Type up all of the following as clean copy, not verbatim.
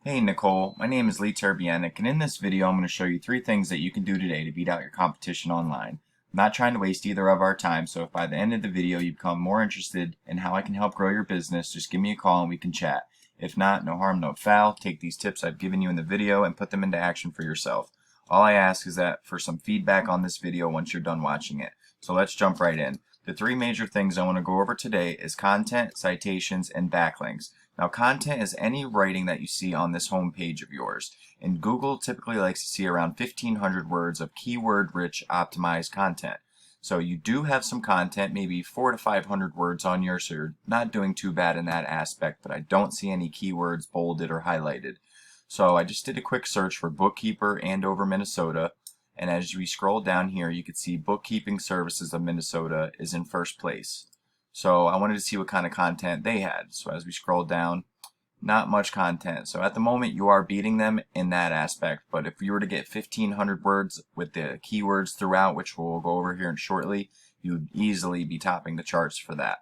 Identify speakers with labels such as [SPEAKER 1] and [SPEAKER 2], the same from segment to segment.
[SPEAKER 1] Hey Nicole, my name is Lee Terbianic, and in this video I'm going to show you 3 things that you can do today to beat out your competition online. I'm not trying to waste either of our time, so if by the end of the video you become more interested in how I can help grow your business, just give me a call and we can chat. If not, no harm, no foul. Take these tips I've given you in the video and put them into action for yourself. All I ask is that for some feedback on this video once you're done watching it. So let's jump right in. The 3 major things I want to go over today is content, citations, and backlinks. Now, content is any writing that you see on this home page of yours, and Google typically likes to see around 1,500 words of keyword-rich optimized content. So you do have some content, maybe 400 to 500 words on yours, so you're not doing too bad in that aspect, but I don't see any keywords bolded or highlighted. So I just did a quick search for Bookkeeper Andover, Minnesota, and as we scroll down here, you can see Bookkeeping Services of Minnesota is in first place. So I wanted to see what kind of content they had. So as we scroll down, not much content. So at the moment you are beating them in that aspect, but if you were to get 1,500 words with the keywords throughout, which we'll go over here shortly, you'd easily be topping the charts for that.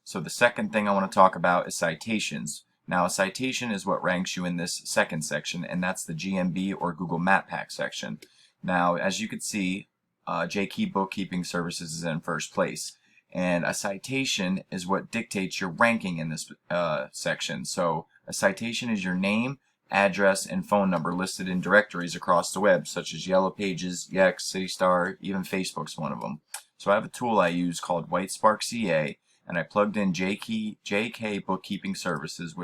[SPEAKER 1] So the second thing I want to talk about is citations. Now a citation is what ranks you in this second section, and that's the GMB or Google Map Pack section. Now as you can see, JK Bookkeeping Services is in first place. And a citation is what dictates your ranking in this section. So a citation is your name, address, and phone number listed in directories across the web, such as Yellow Pages, Yext, CityStar, even Facebook's one of them. So I have a tool I use called WhiteSpark CA, and I plugged in JK Bookkeeping Services,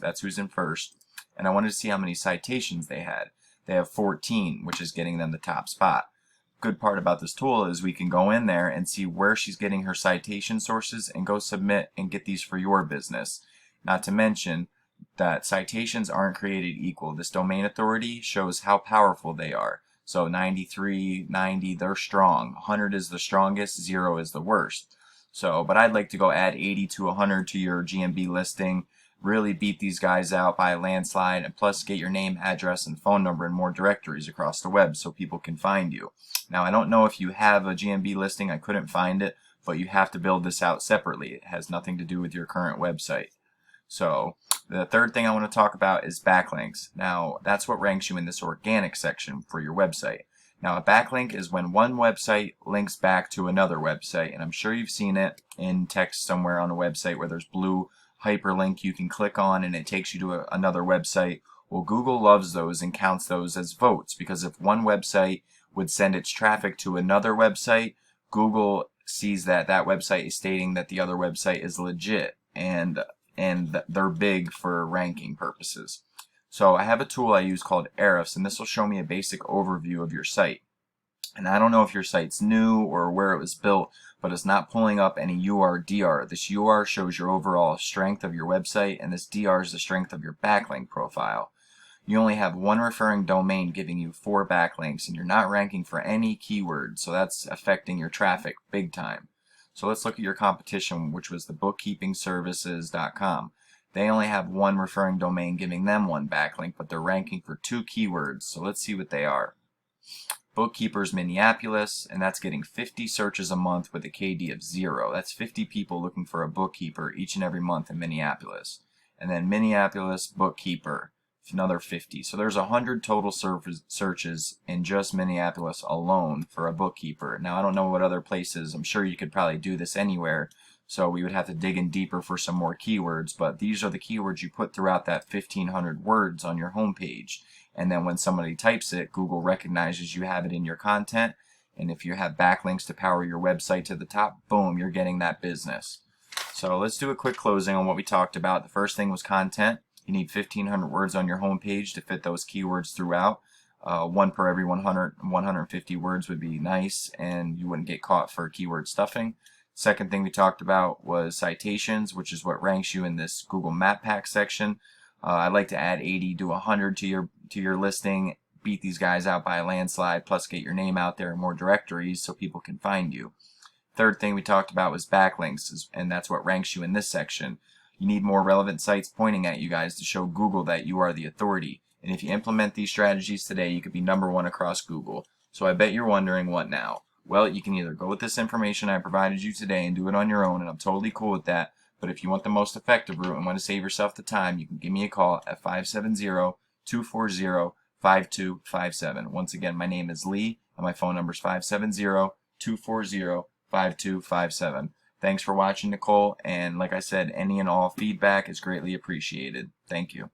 [SPEAKER 1] that's who's in first, and I wanted to see how many citations they had. They have 14, which is getting them the top spot. Good part about this tool is we can go in there and see where she's getting her citation sources and go submit and get these for your business. Not to mention that citations aren't created equal. This domain authority shows how powerful they are. So 93, 90, they're strong. 100 is the strongest, 0 is the worst. So, but I'd like to go add 80 to 100 to your GMB listing. Really beat these guys out by a landslide, and plus get your name, address, and phone number in more directories across the web so people can find you. Now I don't know if you have a GMB listing, I couldn't find it, but you have to build this out separately. It has nothing to do with your current website. So the third thing I want to talk about is backlinks. Now that's what ranks you in this organic section for your website. Now a backlink is when one website links back to another website, and I'm sure you've seen it in text somewhere on a website where there's blue hyperlink you can click on and it takes you to another website. Well, Google loves those and counts those as votes, because if one website would send its traffic to another website, Google sees that that website is stating that the other website is legit, and they're big for ranking purposes. So I have a tool I use called Ahrefs, and this will show me a basic overview of your site. And I don't know if your site's new or where it was built, but it's not pulling up any UR/DR. This UR shows your overall strength of your website, and this DR is the strength of your backlink profile. You only have one referring domain giving you 4 backlinks, and you're not ranking for any keyword, so that's affecting your traffic big time. So let's look at your competition, which was the bookkeepingservices.com. They only have one referring domain giving them 1 backlink, but they're ranking for 2 keywords, so let's see what they are. Bookkeepers Minneapolis, and that's getting 50 searches a month with a KD of 0. That's 50 people looking for a bookkeeper each and every month in Minneapolis. And then Minneapolis Bookkeeper, another 50. So there's 100 total searches in just Minneapolis alone for a bookkeeper. Now I don't know what other places, I'm sure you could probably do this anywhere, so we would have to dig in deeper for some more keywords, but these are the keywords you put throughout that 1,500 words on your homepage. And then when somebody types it, Google recognizes you have it in your content, and if you have backlinks to power your website to the top, boom, you're getting that business. So let's do a quick closing on what we talked about. The first thing was content. You need 1,500 words on your homepage to fit those keywords throughout. 1 per every 150 words would be nice, and you wouldn't get caught for keyword stuffing. Second thing we talked about was citations, which is what ranks you in this Google Map Pack section. I'd like to add 80 to 100 to your listing, beat these guys out by a landslide, plus get your name out there in more directories so people can find you. Third thing we talked about was backlinks, and that's what ranks you in this section. You need more relevant sites pointing at you guys to show Google that you are the authority. And if you implement these strategies today, you could be #1 across Google. So I bet you're wondering, what now? Well, you can either go with this information I provided you today and do it on your own, and I'm totally cool with that, But if you want the most effective route and want to save yourself the time, you can give me a call at 570-240-5257. Once again, my name is Lee, and my phone number is 570-240-5257. Thanks for watching, Nicole, and like I said, any and all feedback is greatly appreciated. Thank you.